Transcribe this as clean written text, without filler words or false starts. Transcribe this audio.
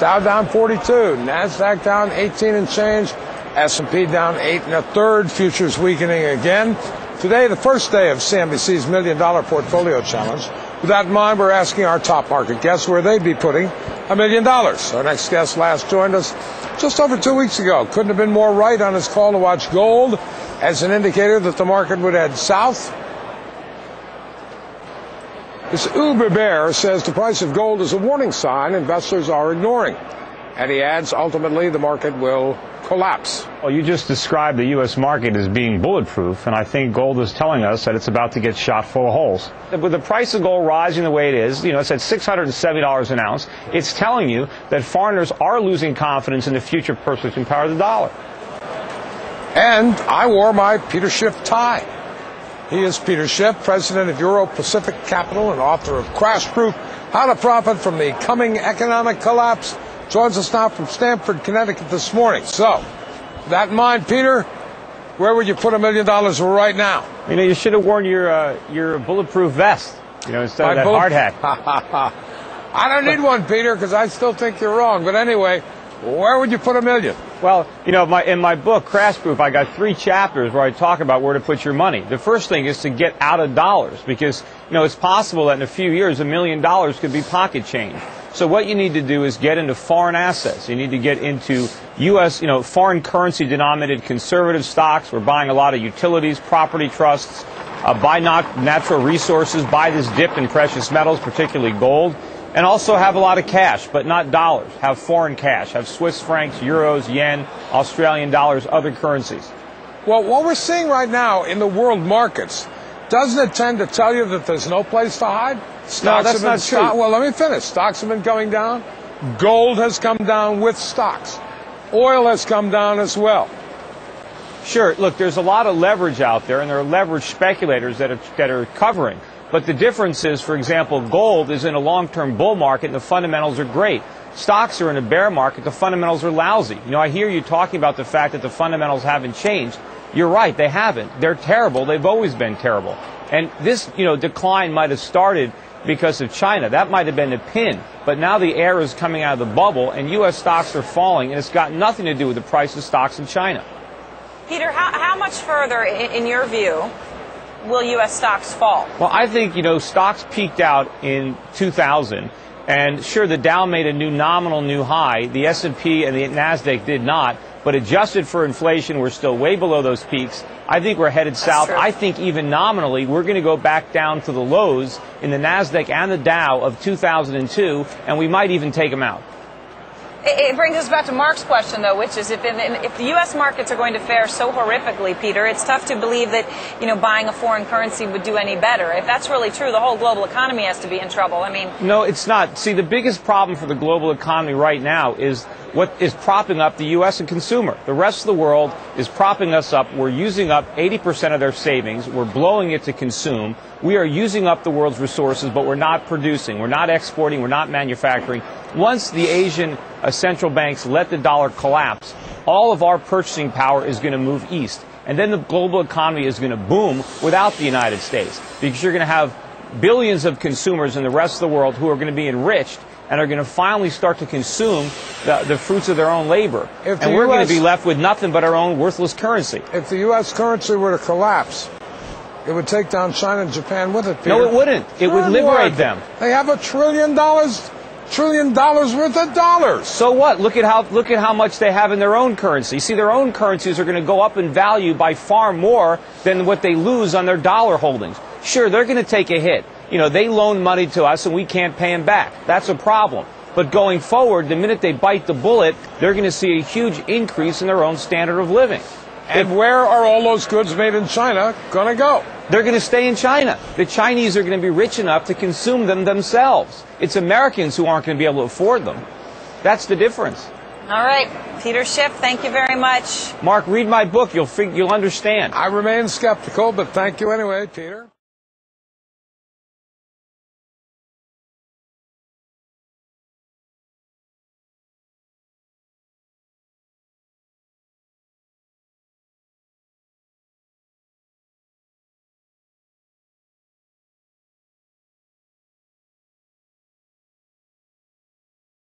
Dow down 42, NASDAQ down 18 and change, S&P down 8 1/3, futures weakening again. Today, the first day of CNBC's $1 Million Portfolio Challenge. With that in mind, we're asking our top market guests where they'd be putting $1 million. Our next guest last joined us just over 2 weeks ago. Couldn't have been more right on his call to watch gold as an indicator that the market would head south. This Uber bear says the price of gold is a warning sign investors are ignoring. And he adds, ultimately, the market will collapse. Well, you just described the U.S. market as being bulletproof, and I think gold is telling us that it's about to get shot full of holes. With the price of gold rising the way it is, it's at $670 an ounce, it's telling you that foreigners are losing confidence in the future purchasing power of the dollar. And I wore my Peter Schiff tie. He is Peter Schiff, president of Euro Pacific Capital and author of Crash Proof, How to Profit from the Coming Economic Collapse. Joins us now from Stamford, Connecticut this morning. So, with that in mind, Peter, where would you put $1 million right now? You should have worn your bulletproof vest, instead of that hard hat. I don't need one, Peter, because I still think you're wrong. But anyway, where would you put $1 million? Well, in my book, Crash Proof, I got 3 chapters where I talk about where to put your money. The first thing is to get out of dollars because, it's possible that in a few years, $1 million could be pocket change. So what you need to do is get into foreign assets. You need to get into U.S., foreign currency denominated conservative stocks. We're buying a lot of utilities, property trusts, buy natural resources, buy this dip in precious metals, particularly gold. And also have a lot of cash, but not dollars. Have foreign cash. Have Swiss francs, euros, yen, Australian dollars, other currencies. Well, what we're seeing right now in the world markets, doesn't it tend to tell you that there's no place to hide? No, that's not true. Well, let me finish. Stocks have been going down. Gold has come down with stocks. Oil has come down as well. Sure. Look, there's a lot of leverage out there, and there are leverage speculators that are covering. But the difference is, for example, gold is in a long-term bull market and the fundamentals are great. Stocks are in a bear market, the fundamentals are lousy. I hear you talking about the fact that the fundamentals haven't changed. You're right, they haven't. They're terrible. They've always been terrible. And this, decline might have started because of China. That might have been the pin. But now the air is coming out of the bubble and U.S. stocks are falling, and it's got nothing to do with the price of stocks in China. Peter, how much further, in your view, will U.S. stocks fall? Well, I think, stocks peaked out in 2000. And sure, the Dow made a nominal new high. The S&P and the NASDAQ did not. But adjusted for inflation, we're still way below those peaks. I think we're headed south. I think even nominally, we're going to go back down to the lows in the NASDAQ and the Dow of 2002, and we might even take them out. It brings us back to Mark's question, though, which is if the U.S. markets are going to fare so horrifically, Peter, it's tough to believe that, buying a foreign currency would do any better. If that's really true, the whole global economy has to be in trouble. No, it's not. See, the biggest problem for the global economy right now is what is propping up the U.S. and consumer. The rest of the world is propping us up. We're using up 80% of their savings. We're blowing it to consume. We are using up the world's resources, but we're not producing. We're not exporting. We're not manufacturing. Once the Asian central banks let the dollar collapse, all of our purchasing power is going to move east. And then the global economy is going to boom without the United States, because you're going to have billions of consumers in the rest of the world who are going to be enriched and are going to finally start to consume the fruits of their own labor. And we're going to be left with nothing but our own worthless currency. If the U.S. currency were to collapse, it would take down China and Japan with it, Peter. No, it wouldn't. It would liberate them. They have $1 trillion worth of dollars. So what? Look at how much they have in their own currency. See, their own currencies are going to go up in value by far more than what they lose on their dollar holdings. Sure, they're going to take a hit. They loan money to us and we can't pay them back. That's a problem. But going forward, the minute they bite the bullet, they're going to see a huge increase in their own standard of living. And where are all those goods made in China going to go? They're going to stay in China. The Chinese are going to be rich enough to consume them themselves. It's Americans who aren't going to be able to afford them. That's the difference. All right. Peter Schiff, thank you very much. Mark, read my book. You'll understand. I remain skeptical, but thank you anyway, Peter.